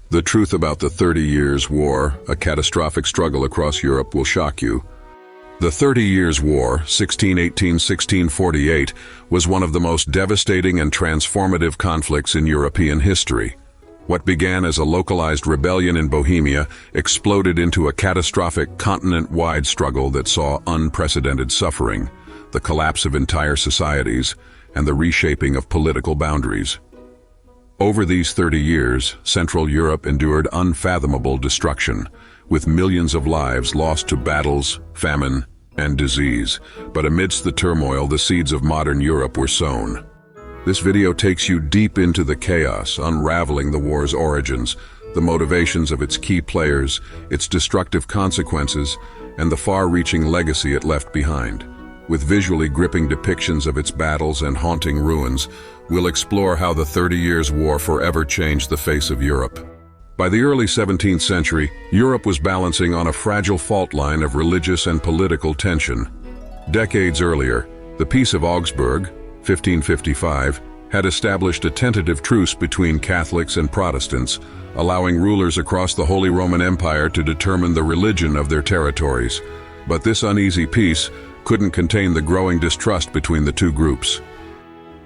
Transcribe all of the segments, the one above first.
The truth about the 30 Years' War, a catastrophic struggle across Europe, will shock you. The 30 Years' War, 1618–1648, was one of the most devastating and transformative conflicts in European history. What began as a localized rebellion in Bohemia exploded into a catastrophic continent-wide struggle that saw unprecedented suffering, the collapse of entire societies, and the reshaping of political boundaries. Over these 30 years, Central Europe endured unfathomable destruction, with millions of lives lost to battles, famine, and disease. But amidst the turmoil, the seeds of modern Europe were sown. This video takes you deep into the chaos, unraveling the war's origins, the motivations of its key players, its destructive consequences, and the far-reaching legacy it left behind. With visually gripping depictions of its battles and haunting ruins, we'll explore how the 30 Years' War forever changed the face of Europe. By the early 17th century, Europe was balancing on a fragile fault line of religious and political tension. Decades earlier, the Peace of Augsburg, 1555, had established a tentative truce between Catholics and Protestants, allowing rulers across the Holy Roman Empire to determine the religion of their territories. But this uneasy peace couldn't contain the growing distrust between the two groups.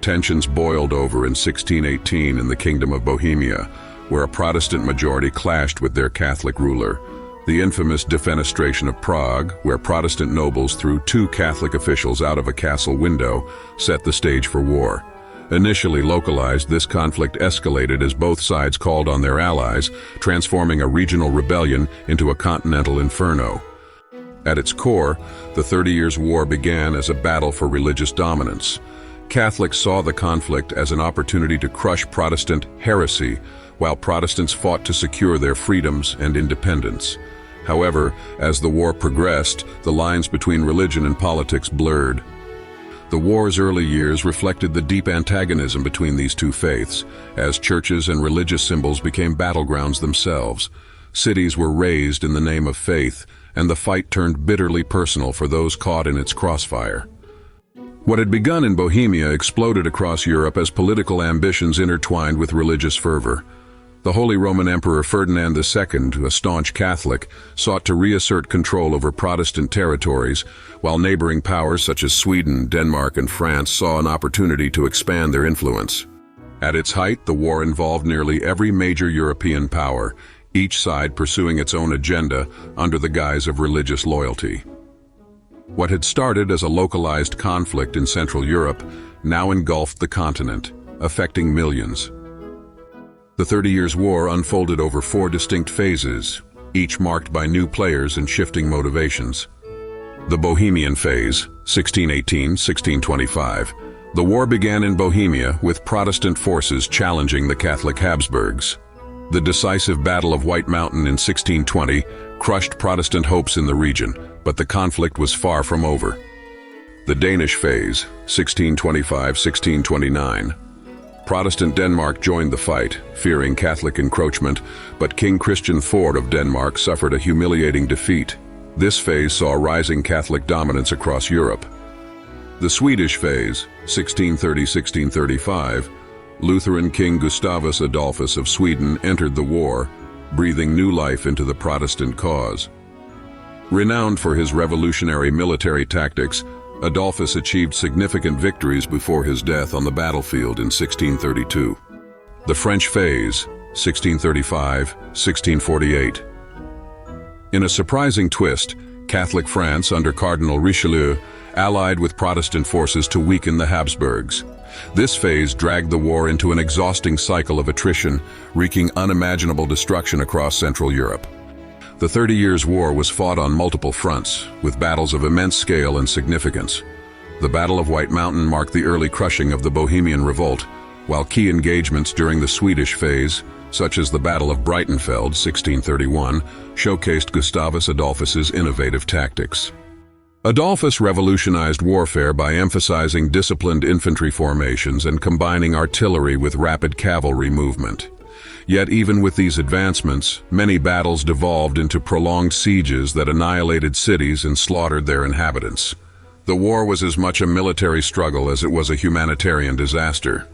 Tensions boiled over in 1618 in the Kingdom of Bohemia, where a Protestant majority clashed with their Catholic ruler. The infamous Defenestration of Prague, where Protestant nobles threw two Catholic officials out of a castle window, set the stage for war. Initially localized, this conflict escalated as both sides called on their allies, transforming a regional rebellion into a continental inferno. At its core, the 30 Years' War began as a battle for religious dominance. Catholics saw the conflict as an opportunity to crush Protestant heresy, while Protestants fought to secure their freedoms and independence. However, as the war progressed, the lines between religion and politics blurred. The war's early years reflected the deep antagonism between these two faiths, as churches and religious symbols became battlegrounds themselves. Cities were razed in the name of faith, and the fight turned bitterly personal for those caught in its crossfire. What had begun in Bohemia exploded across Europe as political ambitions intertwined with religious fervor. The Holy Roman Emperor Ferdinand II, a staunch Catholic, sought to reassert control over Protestant territories, while neighboring powers such as Sweden, Denmark, and France saw an opportunity to expand their influence. At its height, the war involved nearly every major European power, each side pursuing its own agenda under the guise of religious loyalty. What had started as a localized conflict in Central Europe now engulfed the continent, affecting millions. The 30 Years' War unfolded over 4 distinct phases, each marked by new players and shifting motivations. The Bohemian phase, 1618–1625. The war began in Bohemia with Protestant forces challenging the Catholic Habsburgs. The decisive Battle of White Mountain in 1620 crushed Protestant hopes in the region, but the conflict was far from over. The Danish phase, 1625–1629. Protestant Denmark joined the fight, fearing Catholic encroachment, but King Christian IV of Denmark suffered a humiliating defeat. This phase saw rising Catholic dominance across Europe. The Swedish phase, 1630–1635, Lutheran King Gustavus Adolphus of Sweden entered the war, breathing new life into the Protestant cause. Renowned for his revolutionary military tactics, Adolphus achieved significant victories before his death on the battlefield in 1632. The French phase, 1635–1648. In a surprising twist, Catholic France under Cardinal Richelieu allied with Protestant forces to weaken the Habsburgs. This phase dragged the war into an exhausting cycle of attrition, wreaking unimaginable destruction across Central Europe. The 30 Years' War was fought on multiple fronts, with battles of immense scale and significance. The Battle of White Mountain marked the early crushing of the Bohemian Revolt, while key engagements during the Swedish phase, such as the Battle of Breitenfeld, 1631, showcased Gustavus Adolphus's innovative tactics. Adolphus revolutionized warfare by emphasizing disciplined infantry formations and combining artillery with rapid cavalry movement. Yet even with these advancements, many battles devolved into prolonged sieges that annihilated cities and slaughtered their inhabitants. The war was as much a military struggle as it was a humanitarian disaster.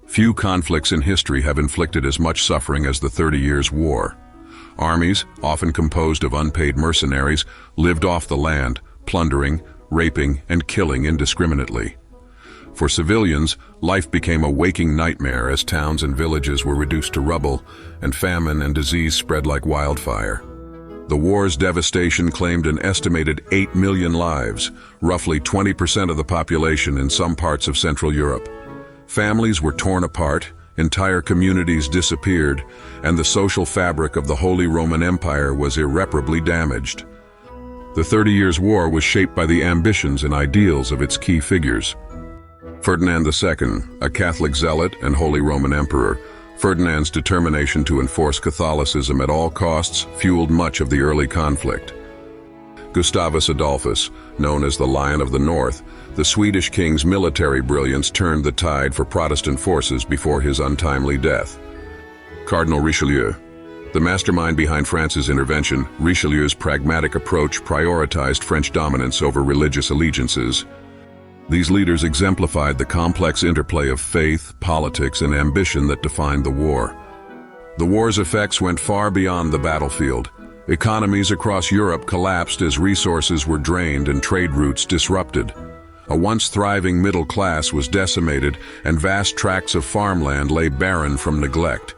Few conflicts in history have inflicted as much suffering as the 30 Years' War. Armies, often composed of unpaid mercenaries, lived off the land, plundering, raping, and killing indiscriminately. For civilians, life became a waking nightmare as towns and villages were reduced to rubble, and famine and disease spread like wildfire. The war's devastation claimed an estimated 8 million lives, roughly 20% of the population in some parts of Central Europe. Families were torn apart, entire communities disappeared, and the social fabric of the Holy Roman Empire was irreparably damaged. The 30 Years' War was shaped by the ambitions and ideals of its key figures. Ferdinand II, a Catholic zealot and Holy Roman Emperor, Ferdinand's determination to enforce Catholicism at all costs fueled much of the early conflict. Gustavus Adolphus, known as the Lion of the North, the Swedish king's military brilliance turned the tide for Protestant forces before his untimely death. Cardinal Richelieu, the mastermind behind France's intervention, Richelieu's pragmatic approach prioritized French dominance over religious allegiances. These leaders exemplified the complex interplay of faith, politics, and ambition that defined the war. The war's effects went far beyond the battlefield. Economies across Europe collapsed as resources were drained and trade routes disrupted. A once thriving middle class was decimated, and vast tracts of farmland lay barren from neglect.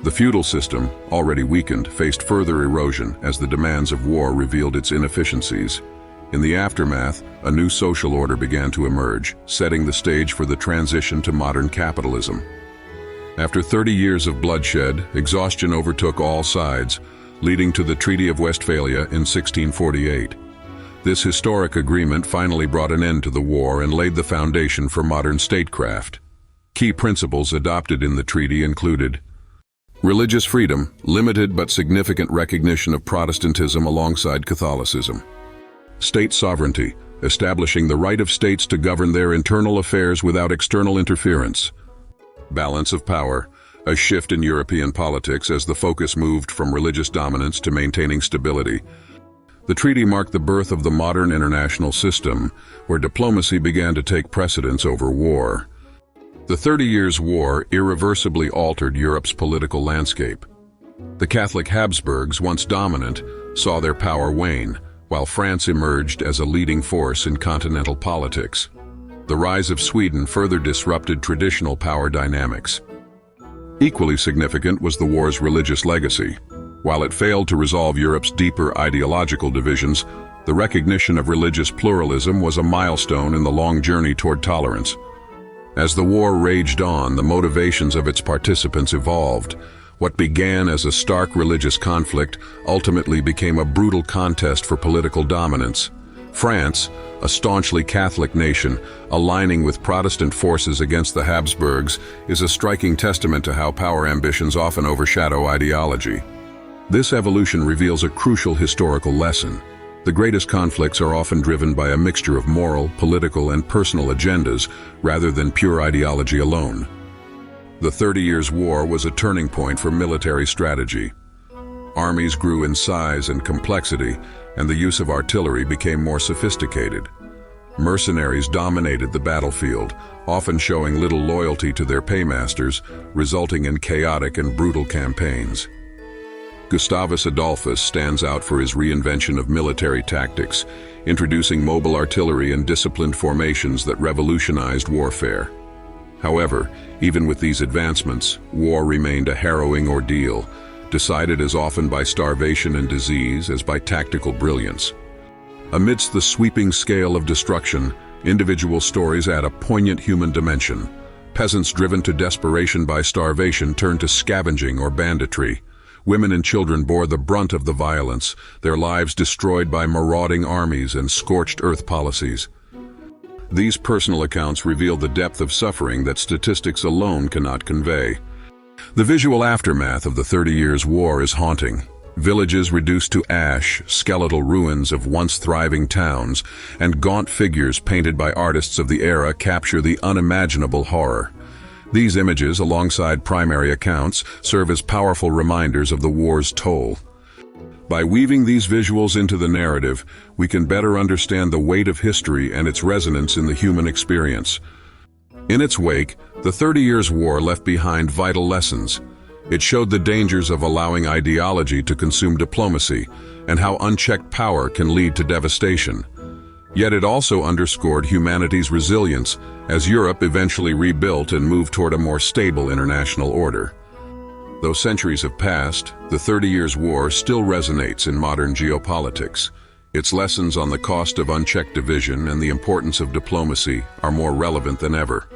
The feudal system, already weakened, faced further erosion as the demands of war revealed its inefficiencies. In the aftermath, a new social order began to emerge, setting the stage for the transition to modern capitalism. After 30 years of bloodshed, exhaustion overtook all sides, leading to the Treaty of Westphalia in 1648. This historic agreement finally brought an end to the war and laid the foundation for modern statecraft. Key principles adopted in the treaty included religious freedom, limited but significant recognition of Protestantism alongside Catholicism. State sovereignty, establishing the right of states to govern their internal affairs without external interference. Balance of power, a shift in European politics as the focus moved from religious dominance to maintaining stability. The treaty marked the birth of the modern international system, where diplomacy began to take precedence over war. The 30 Years' War irreversibly altered Europe's political landscape. The Catholic Habsburgs, once dominant, saw their power wane, while France emerged as a leading force in continental politics. The rise of Sweden further disrupted traditional power dynamics. Equally significant was the war's religious legacy. While it failed to resolve Europe's deeper ideological divisions, the recognition of religious pluralism was a milestone in the long journey toward tolerance. As the war raged on, the motivations of its participants evolved. What began as a stark religious conflict ultimately became a brutal contest for political dominance. France, a staunchly Catholic nation, aligning with Protestant forces against the Habsburgs, is a striking testament to how power ambitions often overshadow ideology. This evolution reveals a crucial historical lesson. The greatest conflicts are often driven by a mixture of moral, political, and personal agendas, rather than pure ideology alone. The 30 Years' War was a turning point for military strategy. Armies grew in size and complexity, and the use of artillery became more sophisticated. Mercenaries dominated the battlefield, often showing little loyalty to their paymasters, resulting in chaotic and brutal campaigns. Gustavus Adolphus stands out for his reinvention of military tactics, introducing mobile artillery and disciplined formations that revolutionized warfare. However, even with these advancements, war remained a harrowing ordeal, decided as often by starvation and disease as by tactical brilliance. Amidst the sweeping scale of destruction, individual stories add a poignant human dimension. Peasants driven to desperation by starvation turned to scavenging or banditry. Women and children bore the brunt of the violence, their lives destroyed by marauding armies and scorched earth policies. These personal accounts reveal the depth of suffering that statistics alone cannot convey. The visual aftermath of the 30 Years' War is haunting. Villages reduced to ash, skeletal ruins of once thriving towns, and gaunt figures painted by artists of the era capture the unimaginable horror. These images, alongside primary accounts, serve as powerful reminders of the war's toll. By weaving these visuals into the narrative, we can better understand the weight of history and its resonance in the human experience. In its wake, The 30 Years' War left behind vital lessons. It showed the dangers of allowing ideology to consume diplomacy and how unchecked power can lead to devastation. Yet it also underscored humanity's resilience as Europe eventually rebuilt and moved toward a more stable international order. Though centuries have passed, the 30 Years' War still resonates in modern geopolitics. Its lessons on the cost of unchecked division and the importance of diplomacy are more relevant than ever.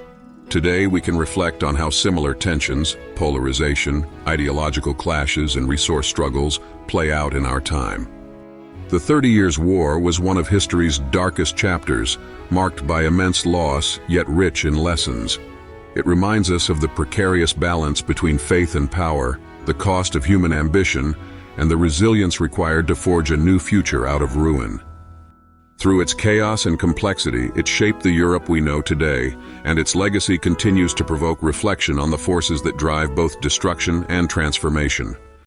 Today we can reflect on how similar tensions, polarization, ideological clashes, and resource struggles play out in our time. The 30 Years' War was one of history's darkest chapters, marked by immense loss, yet rich in lessons. It reminds us of the precarious balance between faith and power, the cost of human ambition, and the resilience required to forge a new future out of ruin. Through its chaos and complexity, it shaped the Europe we know today, and its legacy continues to provoke reflection on the forces that drive both destruction and transformation.